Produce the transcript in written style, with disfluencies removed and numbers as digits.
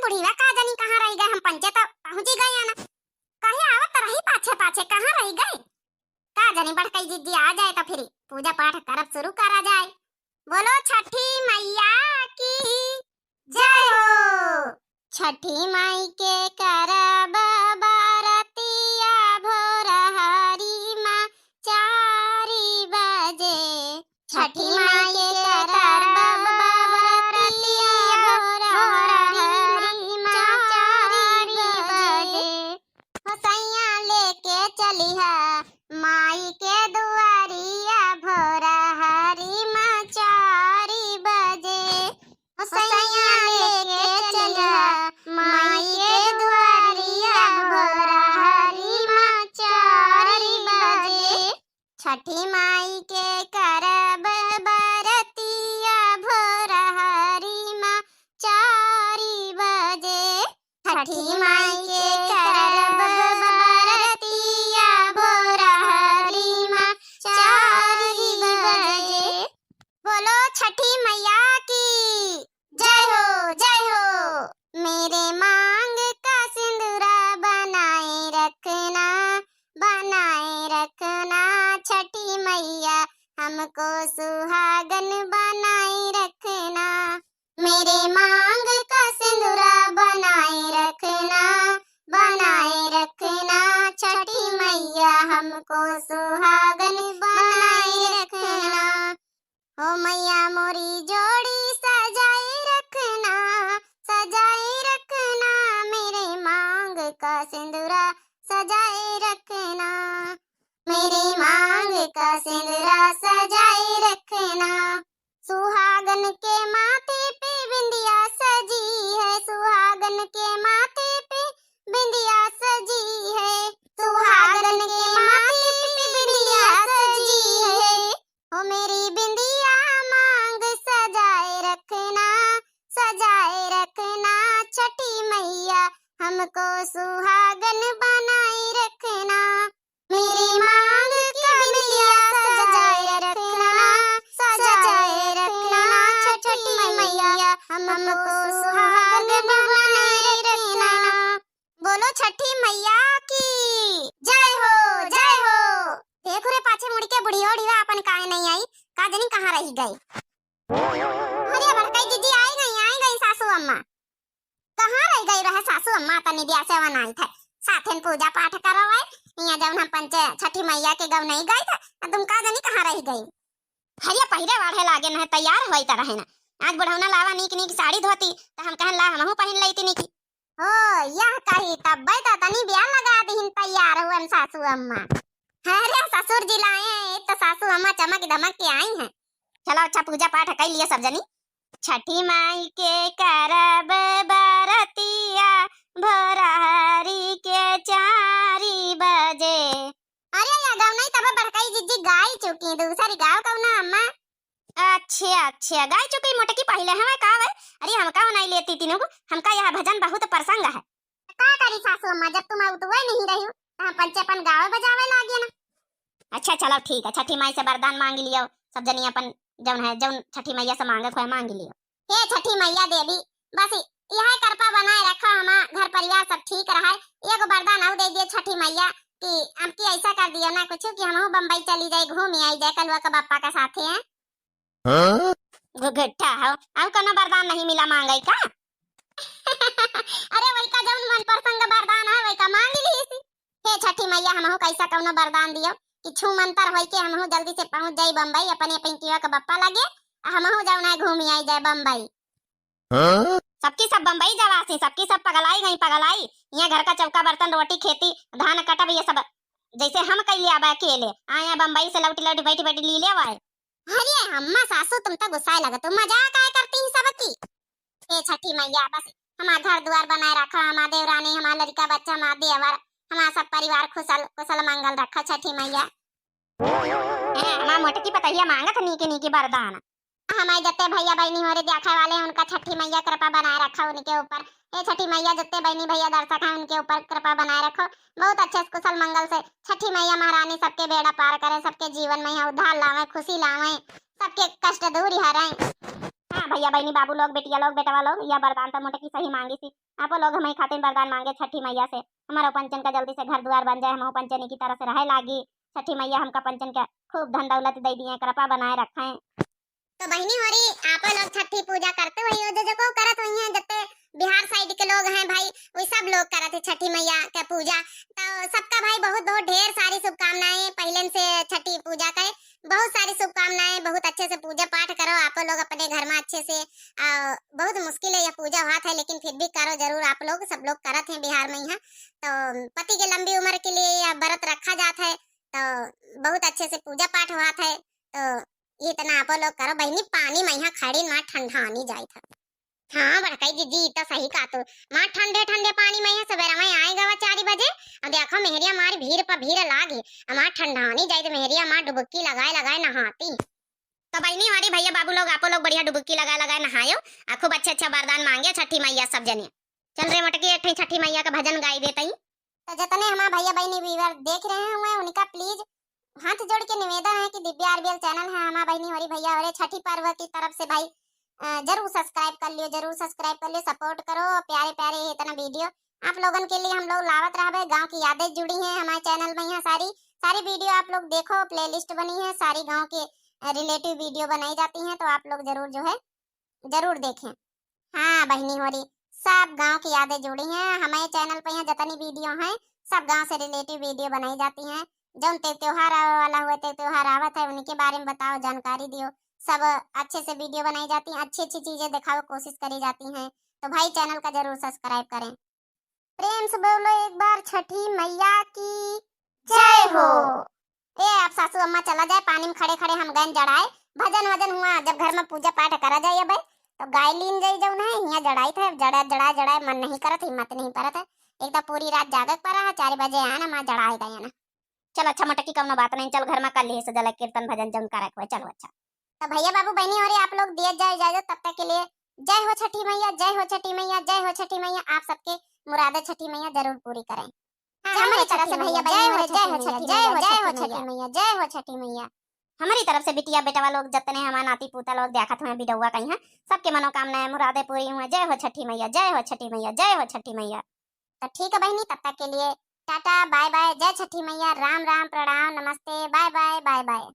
बुढ़िया का जानी कहाँ रह गए। हम पंचे तो पहुंच ही गए ना। कहे आवत रही पाछे पाछे कहाँ रह गए। का जानी बड़कई जिद्दी आ जाए तो फिर पूजा पाठ करब शुरू करा जाए। बोलो छठी मैया की जय हो। छठी माई के करब बरतिया भोर हरी माँ 4 बजे। छठी माई के करब बरतिया भोर हरी माँ 4 बजे। होसैया लेके चलिहा माई के दुआरिया भोर हरी माँ 4 बजे। होसैया लेके चलिहा माई के दुआरिया भोर हरी माँ 4 बजे। छठी माई के करब बरतिया भोर हरी माँ 4 बजे। छठी माई के करब बरतिया भोर हरी माँ 4 बजे। बोलो छठी मैया की जय हो जय हो। मेरे मांग का सिंदूरा बनाए रखना छठी मैया हमको सुहागन बनाए रखना। मेरे मांग का सिंदूरा बनाए रखना छठी मैया हमको सुहागन बनाए रखना। हो मैया मोरी जोड़ी सजाए रखना मेरे मांग का सिंदूरा सजाए रखना। मेरे मांग का सिंदूरा सजाए रखना। सुहागन के माथे पे बिंदिया सजी है। सुहागन के माथे पे बिंदिया सजी है। सुहागन के माथे पे बिंदिया सजी है। ओ मेरी बिंदिया मांग सजाए रखना छठी मैया हमको सुहागन बनाए रखना। मेरी मांग की बिंदिया सजाए रखना छठी मैया हमको सुहागन बनाए रखना। बोलो छठी मैया की जय हो जय हो। देखो रे पाछे मुड़ के बुढ़िया उड़िया अपन काहे नहीं आई। का जानी कहाँ रह गई। अरे बड़काई दीदी आई गई सासू अम्मा। कहाँ रह गई रहे सासू अम्मा। तनी दिया से बनाई थे साथन पूजा पाठ करवाए। यहाँ जब हम पंचे छठी मैया के गव नहीं गई थे तुम का जानी कहाँ रह गई। हरिया पहिरे वाढ़े लागे न तैयार होई त रहे ना। आज बढ़ौना लावा नीक साड़ी धोती त हम कहन ला हमहू पहन लईती नीकी। ओ यह कही तब्बे त तनी ब्याह लगा दीहिन तैयार हुवन सासू अम्मा। अरे ससुर जी लाए हैं तो सासू अम्मा चमक दमक के आई हैं। चलो अच्छा पूजा पाठ कर लिया सब जनी। छठी माई के करब बरतिया भोर हरी के 4 बजे। अरे या गाँव नहीं तब बड़काई जीजी गाय चुकी दूसरी गाँव कौन अम्मा। अच्छा गाय चुकी मोटकी पहले हमें का है। अरे हमका नहीं लेती तीनों को। हमका यह भजन बहुत प्रसंग है। का करी सासू अम्मा जब तुम उतवे नहीं रही हो पंचेपन गावे बजावे लागे ना। अच्छा चलो ठीक है छठी माई से वरदान मांग लियो सब जनी अपन जौन छठी मैया से मांगे खोए मांग लियो। हे छठी मैया देवी बस यह कृपा बनाए रखो हमारा घर परिवार सब ठीक रहे। एगो वरदान और दे दिए छठी मैया कि आपकी ऐसा कर दियो ना कुछ कि हम बम्बई चली जाए घूम आई जाए कलवा का पापा का साथे हैं। गुगट्ठा हो अब कोनो वरदान नहीं मिला मांगई का। अरे वही का जौन मन प्रसंग वरदान है वही का मांग ली थी। हे छठी मैया हमहू कैसा कोनो वरदान दियो कि छू मंतर होई के हमहू जल्दी से पहुंच जाई बम्बई अपने पिंकीवा का बप्पा लगे हमहू जाऊना घूम आई जाए बम्बई। सबकी सब बम्बई जवासी सबकी सब पगलाई गई पगलाई। यहाँ घर का चौका बर्तन रोटी खेती धान कटब ये सब जैसे हम कैले अब अकेले आया बम्बई से लौटी बैठी ली ले आए। अरे अम्मा सासू तुम तो गुस्सा लगा तुम मजाक आए करती हैं सबकी। ए छठी मैया बस हमारा घर द्वार बनाए रखा हमारा देवरानी हमारा लड़का बच्चा हमारा देवर हमारा सब परिवार कुशल मंगल रखा छठी मैया। हमारा मोटकी पतैया मांगत नीके वरदान। हमारे जत्ते भैया बहनी हो रहे देखा वाले उनका छठी मैया कृपा बनाए रखा उनके ऊपर। हे छठी मैया जत्ते बहनी भैया दर्शक हैं उनके ऊपर कृपा बनाए रखो। बहुत अच्छे कुशल मंगल से छठी मैया महारानी सबके बेड़ा पार करे सबके जीवन में उद्धार लावे खुशी लावे सबके कष्ट दूर हरे। हाँ भैया बहनी बाबू लोग बेटिया लोग बेटवा लोग या वरदान तो मोटे की सही मांगी थी। आप लोग हमें खातिर वरदान मांगे छठी मैया से हमारा पंचन का जल्दी से घर द्वार बन जाए, हम पंचनी की तरह से रहे लागी। छठी मैया हमका पंचन का खूब धन दौलत दे दिए, कृपा बनाए रखें। तो बहनी होरी आप लोग छठी पूजा करते वही जो को करत हुई हैं, जते बिहार साइड के लोग हैं भाई वही सब लोग करत है छठी मैया के पूजा। तो सबका भाई बहुत बहुत ढेर सारी शुभकामनाएं पहले से छठी पूजा के बहुत सारी शुभकामनाएं। बहुत अच्छे से पूजा पाठ करो आप लोग अपने घर में अच्छे से। बहुत मुश्किल है यह पूजा हुआ था लेकिन फिर भी करो जरूर आप लोग, सब लोग करत हैं बिहार में यहाँ। तो पति के लंबी उम्र के लिए यह व्रत रखा जाता है, तो बहुत अच्छे से पूजा पाठ हुआ था। तो ये इतना आप लोग करो बहनी, पानी में यहाँ खड़ी माँ ठंडा नहीं जाए था। हाँ बड़काई दीदी तो सही कहा तो माँ ठंडे ठंडे पानी में यहाँ सवेरा में आएगा 4 बजे। अब देखो मेहरिया मारी भीड़ पर भीड़ लागी, माँ ठंडा नहीं जाए तो मेहरिया माँ डुबकी लगाए लगाए नहाती। तो बहनी हमारी भैया बाबू लोग आप लोग बढ़िया डुबकी लगाए लगाए नहायो, खूब अच्छे अच्छा वरदान मांगे छठी मैया सब जने। चल रे मटकी एक छठी मैया का भजन गाई देते ही। तो जितने हमारे भैया बहनी व्यूअर देख रहे हैं उनका प्लीज हाथ जोड़ के निवेदन है कि दिव्या आरबीएल चैनल है हमारा बहनी हमारी भैया और छठी पर्व की तरफ से भाई जरूर सब्सक्राइब कर लियो, जरूर सब्सक्राइब कर लियो, सपोर्ट करो। प्यारे प्यारे इतना वीडियो आप लोगन के लिए हम लोग लावत रहे। गांव की यादें जुड़ी हैं हमारे चैनल में, यहाँ सारी सारी वीडियो आप लोग देखो, प्लेलिस्ट बनी है, सारी गांव के रिलेटिव वीडियो बनाई जाती हैं, तो आप लोग जरूर जो है जरूर देखें। हाँ बहनी हो रही सब गांव की यादें जुड़ी हैं हमारे चैनल पे, यहाँ जितनी वीडियो हैं सब गांव से रिलेटिव वीडियो बनाई जाती हैं। जौन त्योहार आवे वाला हुए त्योहार आवत है उनके बारे में बताओ, जानकारी दियो, सब अच्छे से वीडियो बनाई जाती हैं, अच्छी अच्छी चीजें दिखाओ कोशिश करी जाती हैं। तो भाई चैनल का जरूर सब्सक्राइब करें। प्रेम से बोलो एक बार छठी मैया की जय हो। ए अब सासू अम्मा चला जाए, पानी में खड़े खड़े हम गए जड़ाए, भजन वजन हुआ, जब घर में पूजा पाठ करा जाए भाई तो गाय लीन जाई जाऊ ना यहाँ जड़ाई था, जड़ा जड़ा जड़ा मन नहीं करत, हिम्मत नहीं परत है। एक तो पूरी रात जागत पर 4 बजे आना माँ जड़ाए गए ना। चल अच्छा मटकी कम ना बात नहीं, चल घर में कर ली सजल कीर्तन भजन जम कर रखो। चलो अच्छा तो भैया बाबू बहनी और आप लोग दिए जाए इजाजत, तब तक के लिए जय हो छठी मैया, जय हो छठी मैया, जय हो छठी मैया। आप सबके मुरादें छठी मैया जरूर पूरी करें। हमारी तरफ से भैया जय हो छठी मैया, जय हो छठी मैया, जय हो छठी मैया। हमारी तरफ से बिटिया बेटा लोग जितने हमारे नाती पोता लोग देखत हुए बिडौआ कहीं है, सबके मनोकामनाएं मुरादें पूरी हुए। जय हो छठी मैया, जय हो छठी मैया, जय हो छठी मैया। तो ठीक है बहनी, तब तक के लिए टाटा बाय बाय, जय छठी मैया, राम राम प्रणाम नमस्ते, बाय बाय बाय बाय।